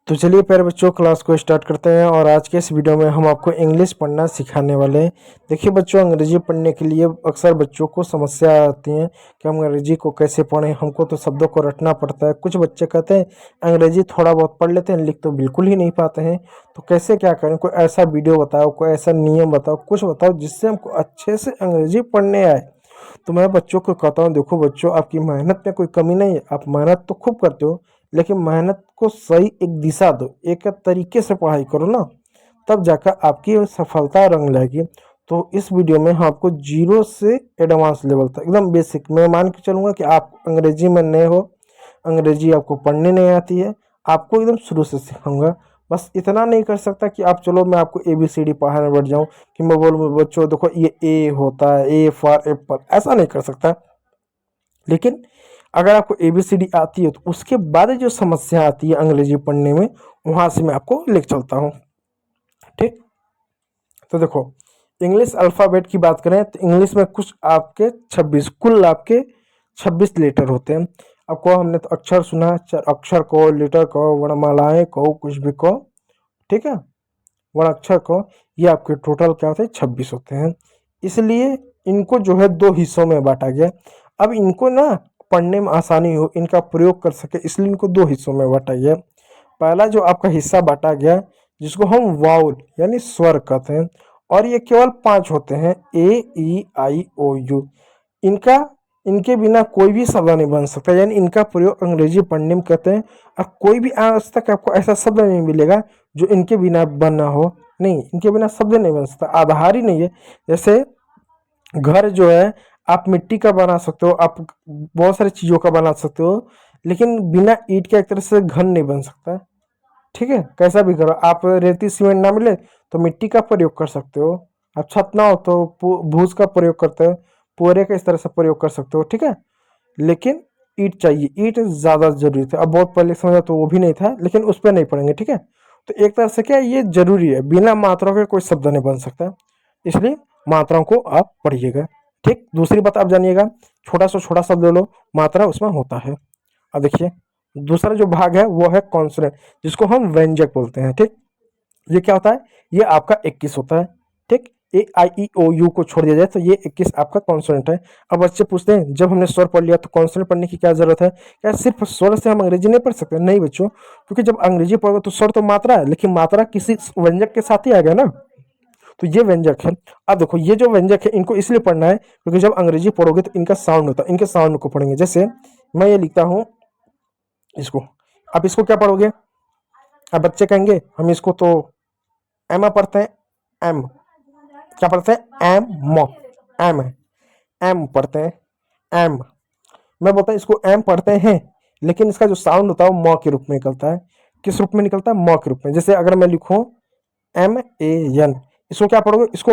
तो चलिए प्यारे बच्चों, क्लास को स्टार्ट करते हैं। और आज के इस वीडियो में हम आपको इंग्लिश पढ़ना सिखाने वाले हैं। देखिए बच्चों, अंग्रेजी पढ़ने के लिए अक्सर बच्चों को समस्या आती है कि हम अंग्रेजी को कैसे पढ़ें। हमको तो शब्दों को रटना पड़ता है। कुछ बच्चे कहते हैं अंग्रेजी थोड़ा बहुत पढ़ लेते हैं, लिख तो बिल्कुल ही नहीं पाते हैं। तो कैसे क्या करें? कोई ऐसा वीडियो बताओ, कोई ऐसा नियम बताओ, कुछ बताओ जिससे हमको अच्छे से अंग्रेजी पढ़ने आए। तो मैं बच्चों को कहता हूँ, देखो बच्चों, आपकी मेहनत में कोई कमी नहीं है। आप मेहनत तो खूब करते हो, लेकिन मेहनत को सही एक दिशा दो, एक तरीके से पढ़ाई करो ना, तब जाकर आपकी सफलता रंग लाएगी। तो इस वीडियो में हम आपको जीरो से एडवांस लेवल तक एकदम बेसिक, मैं मान के चलूँगा कि आप अंग्रेजी में नए हो, अंग्रेजी आपको पढ़ने नहीं आती है, आपको एकदम शुरू से सिखाऊंगा। बस इतना नहीं कर सकता कि आप चलो मैं आपको ABCD पढ़ाने बैठ जाऊँ, कि मैं बोलूँ बच्चों देखो ये ए होता है, ए फॉर एप्पल, ऐसा नहीं कर सकता। लेकिन अगर आपको ABCD आती है तो उसके बाद जो समस्या आती है अंग्रेजी पढ़ने में, वहाँ से मैं आपको लेके चलता हूँ। ठीक, तो देखो, इंग्लिश अल्फ़ाबेट की बात करें तो इंग्लिश में कुछ आपके 26, कुल आपके 26 लेटर होते हैं। आपको हमने तो अक्षर सुना है, अक्षर कहो, लेटर कहो, वर्णमालाएं कहो, कुछ भी कहो, ठीक है। वर्णाक्षर कहो, ये आपके टोटल क्या होते हैं? 26 होते हैं। इसलिए इनको जो है दो हिस्सों में बांटा गया। अब इनको ना पढ़ने में आसानी हो, इनका प्रयोग कर सके, इसलिए इनको दो हिस्सों में बांटा गया। पहला जो आपका हिस्सा बांटा गया, जिसको हम वाउल यानी स्वर कहते हैं, और ये केवल 5 होते हैं, A E I O U। इनका इनके बिना कोई भी शब्द नहीं बन सकता, यानी इनका प्रयोग अंग्रेजी पढ़ने में करते हैं। और कोई भी आज तक आपको ऐसा शब्द नहीं मिलेगा जो इनके बिना बना हो। नहीं, इनके बिना शब्द नहीं बन सकता, आधार ही नहीं है। जैसे घर जो है आप मिट्टी का बना सकते हो, आप बहुत सारी चीज़ों का बना सकते हो, लेकिन बिना ईंट के एक तरह से घर नहीं बन सकता। ठीक है, कैसा भी करो, आप रेती सीमेंट ना मिले तो मिट्टी का प्रयोग कर सकते हो। आप छत ना हो तो भूस का प्रयोग करते हो, पुअरे का इस तरह से प्रयोग कर सकते हो। ठीक है, लेकिन ईंट चाहिए, ईंट ज़्यादा ज़रूरी था। अब बहुत पहले समझा तो वो भी नहीं था, लेकिन उस पर नहीं पढ़ेंगे। ठीक है, तो एक तरह से क्या है, ये जरूरी है, बिना मात्राओं के कोई शब्द नहीं बन सकता, इसलिए मात्राओं को आप पढ़िएगा। ठीक, दूसरी बात आप जानिएगा, छोटा से छोटा शब्द ले लो, मात्रा उसमें होता है। अब देखिए, दूसरा जो भाग है वो है कॉन्सोनेंट, जिसको हम व्यंजक बोलते हैं। ठीक, ये क्या होता है? ये आपका 21 होता है। ठीक, A I E O U को छोड़ दिया जाए तो ये 21 आपका कॉन्सोनेंट है। अब बच्चे पूछते हैं, जब हमने स्वर पढ़ लिया तो कॉन्सोनेंट पढ़ने की क्या जरूरत है? क्या सिर्फ स्वर से हम अंग्रेजी नहीं पढ़ सकते? नहीं बच्चों, क्योंकि जब अंग्रेजी पढ़ोगे तो स्वर तो मात्रा है, लेकिन मात्रा किसी व्यंजक के साथ ही आ गया ना। तो ये व्यंजक है। अब देखो, ये जो व्यंजक है इनको इसलिए पढ़ना है क्योंकि जब अंग्रेजी पढ़ोगे तो इनका साउंड होता है, इनके साउंड को पढ़ेंगे। जैसे मैं ये लिखता हूँ इसको, अब इसको क्या पढ़ोगे? अब बच्चे कहेंगे हम इसको तो एम पढ़ते हैं, एम क्या पढ़ते हैं? एम मो, एम है, एम पढ़ते हैं, एम। मैं बोलता हूँ इसको एम पढ़ते हैं, लेकिन इसका जो साउंड होता है वो मौ के रूप में निकलता है। किस रूप में निकलता है? मौ के रूप में। जैसे अगर मैं लिखूं MAN, इसको क्या पढ़ोगे? इसको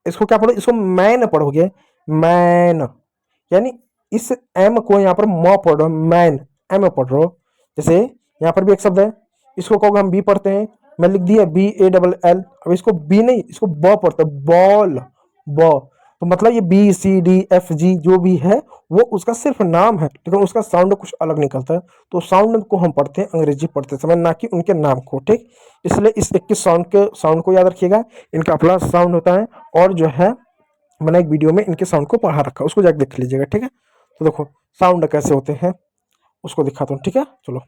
इसको क्या पढ़ोगे? इसको मैन पढ़ोगे, मैन, यानी इस एम को यहाँ पर मौ पढ़ रहे हो, मैन, एम पढ़ रहे हो। जैसे यहाँ पर भी एक शब्द है, इसको कहोगे हम बी पढ़ते हैं, मैं लिख दिया BALL। अब इसको बी नहीं, इसको ब पढ़ते हैं, बॉल, ब। तो मतलब ये BCDFG जो भी है वो उसका सिर्फ नाम है, लेकिन उसका साउंड कुछ अलग निकलता है। तो साउंड को हम पढ़ते हैं अंग्रेजी पढ़ते समय, ना कि उनके नाम को। ठीक, इसलिए इस 21 साउंड को याद रखिएगा, इनका अपना साउंड होता है। और जो है, मैंने एक वीडियो में इनके साउंड को पढ़ा रखा, उसको जाकर देख लीजिएगा। ठीक है, तो देखो साउंड कैसे होते हैं उसको दिखाता हूँ। ठीक है, चलो।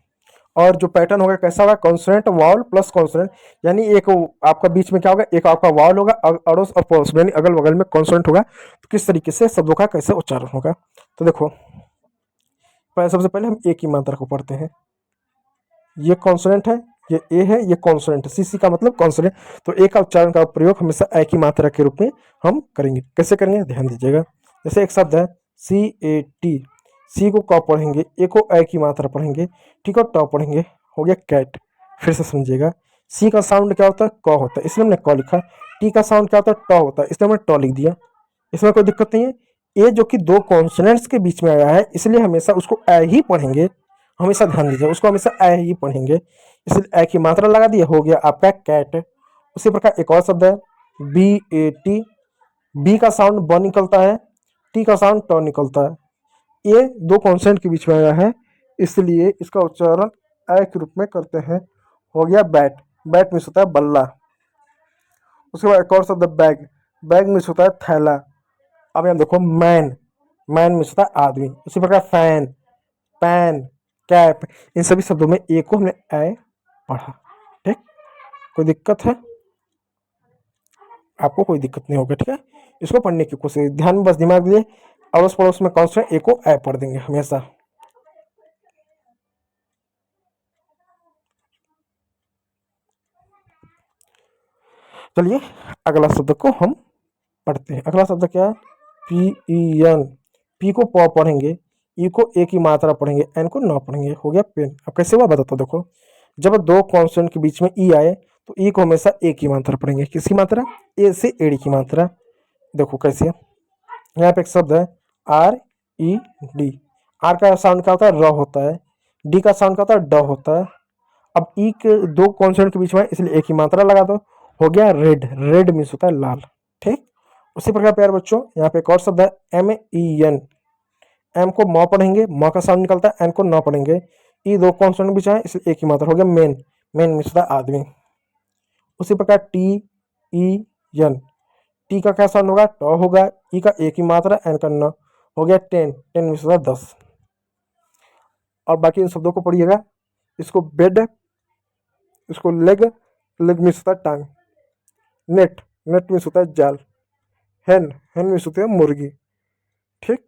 और जो पैटर्न होगा कैसा होगा? कॉन्सोनेंट, वावल प्लस कॉन्सोनेंट, यानी एक आपका बीच में क्या होगा? एक आपका वावल होगा, अड़ोस और पड़ोस यानी अगल बगल में कॉन्सोनेंट होगा। तो किस तरीके से शब्दों का कैसे उच्चारण होगा? तो देखो, सबसे पहले हम एक ही मात्रा को पढ़ते हैं। ये कॉन्सोनेंट है, ये ए है, ये कॉन्सोनेंट है, CC का मतलब कॉन्सोनेंट। तो ए का उच्चारण का प्रयोग हमेशा एक ही मात्रा के रूप में हम करेंगे। कैसे करेंगे ध्यान दीजिएगा। जैसे एक शब्द है CAT, सी को क पढ़ेंगे, ए को ए की मात्रा पढ़ेंगे, ठीक है, ट पढ़ेंगे, हो गया कैट। फिर से समझिएगा, सी का साउंड क्या होता है? क होता है, इसलिए हमने क लिखा। टी का साउंड क्या होता है? ट होता है, इसलिए हमने ट लिख दिया। इसमें कोई दिक्कत नहीं है। ए जो कि दो कॉन्सोनेंट्स के बीच में आया है, इसलिए हमेशा उसको ए ही पढ़ेंगे। हमेशा ध्यान दीजिए, उसको हमेशा ए ही पढ़ेंगे, इसलिए ए की मात्रा लगा दिया, हो गया आपका कैट। उसी प्रकार एक और शब्द है BAT, बी का साउंड ब निकलता है, टी का साउंड ट निकलता है। ये दो कॉन्सेंट के बीच में आया है, इसलिए इसका उच्चारण ए के रूप में करते हैं। हो गया बैट, बैट मीन्स होता है बल्ला। उसके बाद एक और शब्द बैग, बैग मीन्स होता है थैला। अब यहाँ देखो मैन, मैन मीन्स होता है आदमी। उसी प्रकार फैन, पैन, कैप, इन सभी शब्दों में ए को हमने ए पढ़ा। ठीक, कोई दिक्कत है? आपको कोई दिक्कत नहीं होगा, ठीक है। इसको पढ़ने की कोशिश, ध्यान में बस दिमाग दिए, अड़ोस पड़ोस में कॉन्स्टेंट ए को ए पढ़ देंगे हमेशा। चलिए अगला शब्द को हम पढ़ते हैं। अगला शब्द क्या है? P E N. पी को प पढ़ेंगे, ई को ए की मात्रा पढ़ेंगे, एन को न पढ़ेंगे। हो गया पेन। अब कैसे हुआ बताता हूं। देखो, जब दो कॉन्स्टेंट के बीच में ई आए तो ई को हमेशा ए की मात्रा पढ़ेंगे। किसकी मात्रा? ए से एडी की मात्रा। देखो कैसे, यहाँ पे एक शब्द है आर ई डी। आर का साउंड क्या होता है? र होता है। डी का साउंड क्या होता है? ड होता है। अब ई के दो कॉन्सोनेंट के बीच में, इसलिए एक ही मात्रा लगा दो। हो गया रेड। रेड मीन्स होता है लाल। ठीक, उसी प्रकार प्यारे बच्चों यहाँ पे एक और शब्द है एम ई एन। एम को म पढ़ेंगे, म का साउंड निकलता है, एन को न पढ़ेंगे। ई दो कॉन्सोनेंट के बीच में, इसलिए एक ही मात्रा। हो गया मेन। मेन मीन्स होता है आदमी। उसी प्रकार टी ई एन। टी का क्या साउंड होगा? ट होगा। ई का एक ही मात्रा, एन का न। हो गया टेन। टेन मीन्स होता है 10। और बाकी इन शब्दों को पढ़िएगा। इसको बेड, इसको लेग, लेग मीन्स होता है टांग। नेट, नेट मीन्स होता है जाल। हेन, हेन मीन्स होती है मुर्गी। ठीक,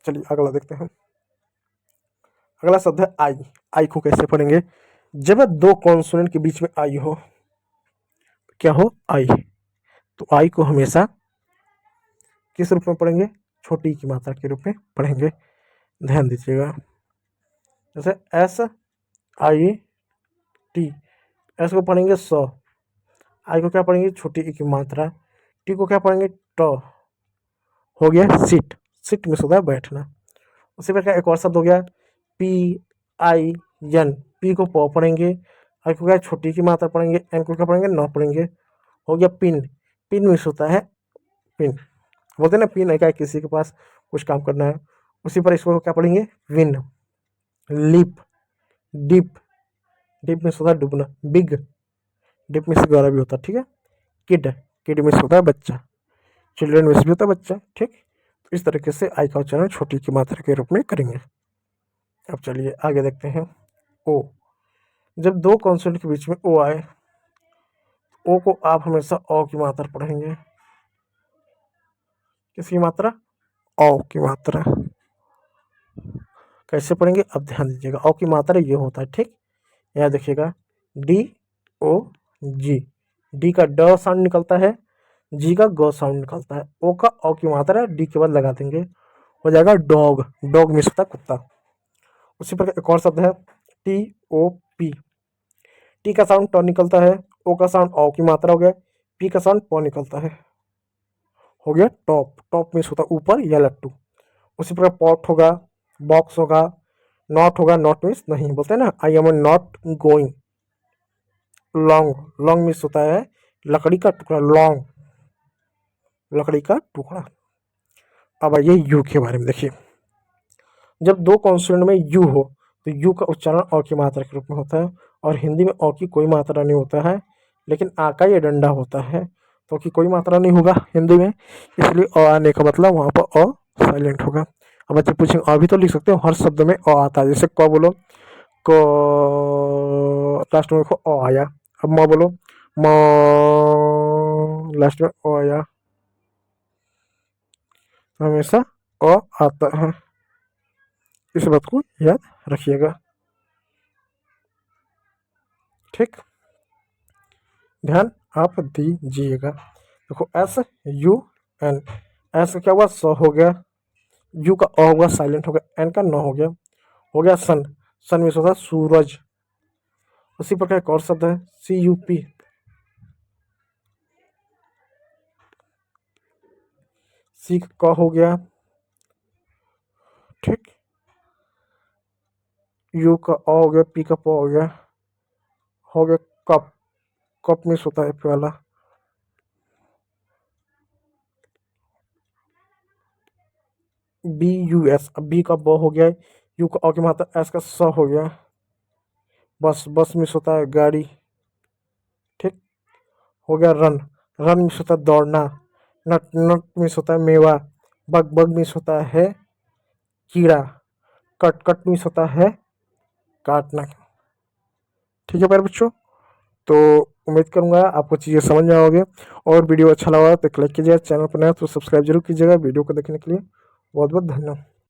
चलिए अगला देखते हैं। अगला शब्द है आई। आई को कैसे पढ़ेंगे? जब दो कॉन्सोनेंट के बीच में आई हो, क्या हो? आई। तो आई को हमेशा किस रूप में पढ़ेंगे? छोटी की मात्रा के रूप में पढ़ेंगे। ध्यान दीजिएगा। जैसे एस आई टी, एस को पढ़ेंगे सौ। आई को क्या पढ़ेंगे? छोटी ई की मात्रा। टी को क्या पढ़ेंगे? ट। हो गया सिट। सिट में होता है बैठना। उसी प्रकार एक और शब्द हो गया पी आई एन। पी को प पढ़ेंगे, आई को क्या? छोटी की मात्रा पढ़ेंगे, एन को क्या पढ़ेंगे? न पढ़ेंगे। हो गया पिन। पिन मीन्स होता है पिन। बोलते हैं ना पिन है क्या, किसी के पास कुछ काम करना है। उसी पर इसको क्या पढ़ेंगे? Win. Lip, dip, dip means होता है डूबना। बिग, डिप मीन्स गहरा भी होता है। ठीक है। किड, किड मीन्स होता है बच्चा। चिल्ड्रन मीन्स भी होता है बच्चा। ठीक, तो इस तरीके से आई का उच्चारण छोटी की मात्रा के रूप में करेंगे। अब चलिए आगे देखते हैं। ओ, जब दो कॉन्सोनेंट के बीच में ओ आए, ओ को आप हमेशा ओ की मात्रा पढ़ेंगे। किसकी मात्रा? ओ की मात्रा। कैसे पढ़ेंगे? अब ध्यान दीजिएगा। ओ की मात्रा ये होता है। ठीक, यहाँ देखिएगा डी ओ जी। डी का ड साउंड निकलता है, जी का ग साउंड निकलता है। ओ का ओ की मात्रा डी के बाद लगा देंगे, हो जाएगा डॉग। डॉग मीन्स होता है कुत्ता। उसी प्रकार एक और शब्द है टी ओ पी। टी का साउंड ट निकलता है, ओ का साउंड ओ की मात्रा हो गया, पी का साउंड प निकलता है। हो गया टॉप। टॉप मीन्स होता है ऊपर या लट्टू। उसी प्रकार पॉट होगा, बॉक्स होगा, नॉट होगा। नॉट मीन्स नहीं, बोलते हैं ना I am not going. Long, long means होता है लकड़ी का टुकड़ा। लॉन्ग, लकड़ी का टुकड़ा। अब आइए यू के बारे में देखिए। जब दो कॉन्सोनेंट में यू हो तो यू का उच्चारण अ की मात्रा के रूप में होता है। और हिंदी में अ की कोई मात्रा नहीं होता है, लेकिन आ का ये डंडा होता है, तो की कोई मात्रा नहीं होगा हिंदी में, इसलिए अ आने का मतलब वहाँ पर अ साइलेंट होगा। अब बच्चे पूछेंगे अभी तो लिख सकते हो, हर शब्द में अ आता है। जैसे क बोलो, क लास्ट में देखो अ आया। अब म बोलो, म लास्ट में अ आया। हमेशा अ आता है, इस बात को याद रखिएगा। ठीक, ध्यान आप दीजिएगा। देखो एस यू एन। एस का क्या हुआ? स हो गया। यू का अ होगा साइलेंट हो गया, एन का न हो गया। हो गया सन। सन मीन्स होता है सूरज। उसी प्रकार एक और शब्द है सी यू पी। सी का हो गया। ठीक, यू का अ हो गया, पी का प हो गया। हो गया कप। कप मीन्स होता है प्याला। B U S. अब बी का ब हो गया, यू का अ की मात्रा, एस का स हो गया। बस, बस मीन्स होता है गाड़ी। हो गया रन, रन मीन्स होता है दौड़ना। नट, नट मीन्स होता है मेवा। बग, बग मीन्स होता है कीड़ा। कट, कट मीन्स होता है काटना। ठीक है प्यारे बच्चों, तो उम्मीद करूंगा आपको चीज़ें समझ में आओगे। और वीडियो अच्छा लगा तो एक लाइक कीजिएगा, चैनल पर नया तो सब्सक्राइब जरूर कीजिएगा। वीडियो को देखने के लिए बहुत बहुत धन्यवाद।